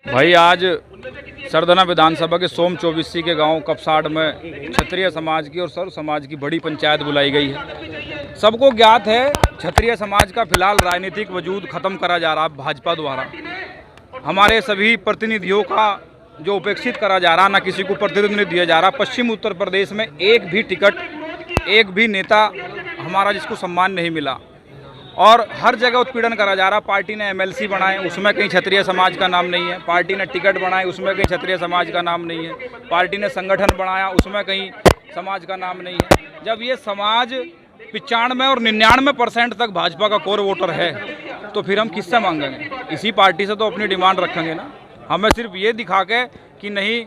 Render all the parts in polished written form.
भाई आज सरदना विधानसभा के सोम चौबीसी के गांव कपसाड़ में क्षत्रिय समाज की और सर्व समाज की बड़ी पंचायत बुलाई गई है। सबको ज्ञात है क्षत्रिय समाज का फिलहाल राजनीतिक वजूद खत्म करा जा रहा है भाजपा द्वारा। हमारे सभी प्रतिनिधियों का जो उपेक्षित करा जा रहा, ना किसी को प्रतिनिधित्व दिया जा रहा। पश्चिम उत्तर प्रदेश में एक भी टिकट, एक भी नेता हमारा जिसको सम्मान नहीं मिला और हर जगह उत्पीड़न करा जा रहा। पार्टी ने एमएलसी बनाए, उसमें कहीं क्षत्रिय समाज का नाम नहीं है। पार्टी ने टिकट बनाए, उसमें कहीं क्षत्रिय समाज का नाम नहीं है। पार्टी ने संगठन बनाया, उसमें कहीं समाज का नाम नहीं है। जब ये समाज 95 और 99% तक भाजपा का कोर वोटर है तो फिर हम किससे मांगेंगे? इसी पार्टी से तो अपनी डिमांड रखेंगे ना। हमें सिर्फ ये दिखा के कि नहीं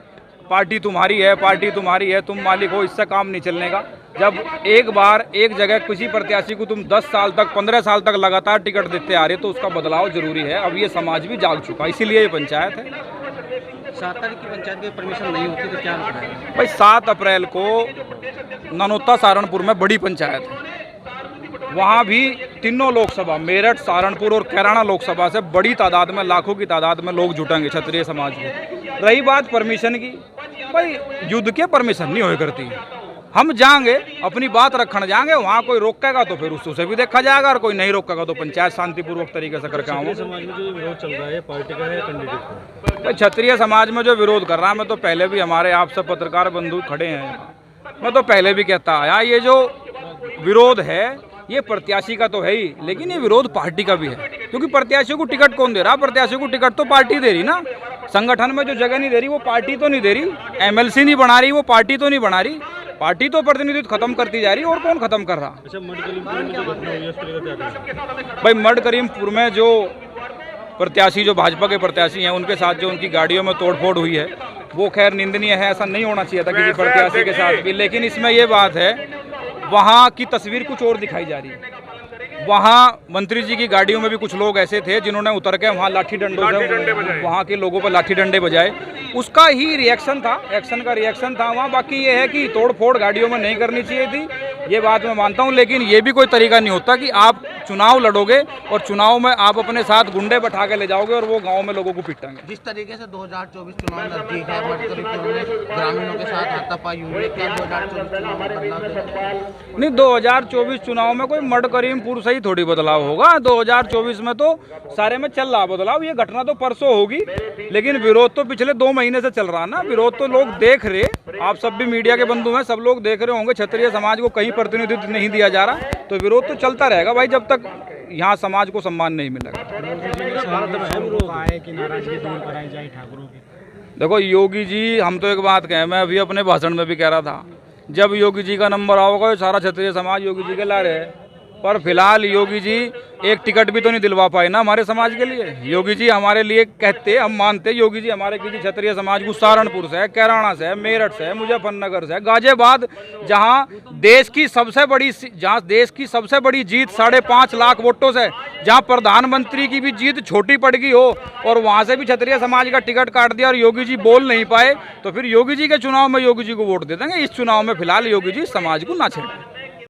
पार्टी तुम्हारी है, पार्टी तुम्हारी है, तुम मालिक हो, इससे काम नहीं चलने का। जब एक बार एक जगह किसी प्रत्याशी को तुम 10 साल तक, 15 साल तक लगातार टिकट देते आ रहे तो उसका बदलाव जरूरी है। अब ये समाज भी जाग चुका, इसीलिए ये पंचायत है। 7 तारीख की पंचायत की परमिशन नहीं होती तो क्या होता है? भाई 7 अप्रैल को ननौता सहारनपुर में बड़ी पंचायत है। वहाँ भी तीनों लोकसभा, मेरठ, सहारनपुर और कैराना लोकसभा से बड़ी तादाद में, लाखों की तादाद में लोग जुटेंगे क्षत्रिय समाज में। रही बात परमिशन की, भाई युद्ध के परमिशन नहीं होए करती। हम जाएंगे, अपनी बात रखने जाएंगे, वहाँ कोई रोकेगा तो फिर उससे भी देखा जाएगा और कोई नहीं रोकेगा तो पंचायत शांतिपूर्वक तरीके से करके आऊँगा। समाज में जो विरोध चल रहा है पार्टी का है कैंडिडेट का? भाई क्षत्रिय समाज में जो विरोध कर रहा है, मैं तो पहले भी, हमारे आप सब पत्रकार बंधु खड़े हैं, मैं तो पहले भी कहता आया ये जो विरोध है ये प्रत्याशी का तो है ही, लेकिन ये विरोध पार्टी का भी है। क्योंकि प्रत्याशी को टिकट कौन दे रहा? प्रत्याशी को टिकट तो पार्टी दे रही ना। संगठन में जो जगह नहीं दे रही वो पार्टी तो नहीं दे रही, एमएलसी नहीं बना रही वो पार्टी तो नहीं बना रही। पार्टी तो प्रतिनिधित्व खत्म करती जा रही, और कौन खत्म कर रहा? अच्छा, मड करीमपुर में जो घटना हुई है उसके लिए क्या कहेंगे? भाई मड करीमपुर में जो प्रत्याशी, जो भाजपा के प्रत्याशी हैं, उनके साथ जो उनकी गाड़ियों में तोड़फोड़ हुई है वो खैर निंदनीय है। ऐसा नहीं होना चाहिए था किसी प्रत्याशी के साथ भी। लेकिन इसमें ये बात है, वहाँ की तस्वीर कुछ और दिखाई जा रही है। वहाँ मंत्री जी की गाड़ियों में भी कुछ लोग ऐसे थे जिन्होंने उतर के वहाँ लाठी डंडों से वहाँ के लोगों पर लाठी डंडे बजाए। उसका ही रिएक्शन था, एक्शन का रिएक्शन था वहाँ। बाकी ये है कि तोड़फोड़ गाड़ियों में नहीं करनी चाहिए थी, ये बात मैं मानता हूँ। लेकिन ये भी कोई तरीका नहीं होता कि आप चुनाव लड़ोगे और चुनाव में आप अपने साथ गुंडे बैठा के ले जाओगे और वो गांव में लोगों को पिटाएंगे। जिस तरीके से 2024 चुनाव नजदीक है, मड करीमपुर में ग्रामीणों के साथ हाथापाई हुई है, क्या 2024 चुनाव में बदलाव देगा? नहीं, 2024 चुनाव में कोई मड करीमपुर से ही थोड़ी बदलाव होगा। 2024 में तो सारे में चल रहा बदलाव। ये घटना तो परसों होगी, लेकिन विरोध तो पिछले 2 महीने से चल रहा ना। विरोध तो लोग देख रहे, आप सब भी मीडिया के बंधु हैं, सब लोग देख रहे होंगे। क्षत्रिय समाज को कहीं प्रतिनिधित्व नहीं दिया जा रहा, तो विरोध तो चलता रहेगा भाई जब तक यहाँ समाज को सम्मान नहीं मिलेगा। देखो योगी जी, हम तो एक बात कहें, मैं अभी अपने भाषण में भी कह रहा था, जब योगी जी का नंबर आओगा सारा क्षत्रिय समाज योगी जी के ला रहे हैं। पर फिलहाल योगी जी एक टिकट भी तो नहीं दिलवा पाए ना हमारे समाज के लिए। योगी जी हमारे लिए कहते, हम मानते, योगी जी हमारे किसी क्षत्रिय समाज को सहारनपुर से, कैराना से, मेरठ से, मुजफ्फरनगर से, गाजियाबाद, जहां देश की सबसे बड़ी जीत 5.5 लाख वोटों से, जहां प्रधानमंत्री की भी जीत छोटी पड़ गई हो और वहां से भी क्षत्रिय समाज का टिकट काट दिया और योगी जी बोल नहीं पाए, तो फिर योगी जी के चुनाव में योगी जी को वोट दे देंगे। इस चुनाव में फिलहाल योगी जी समाज को ना छेड़ें।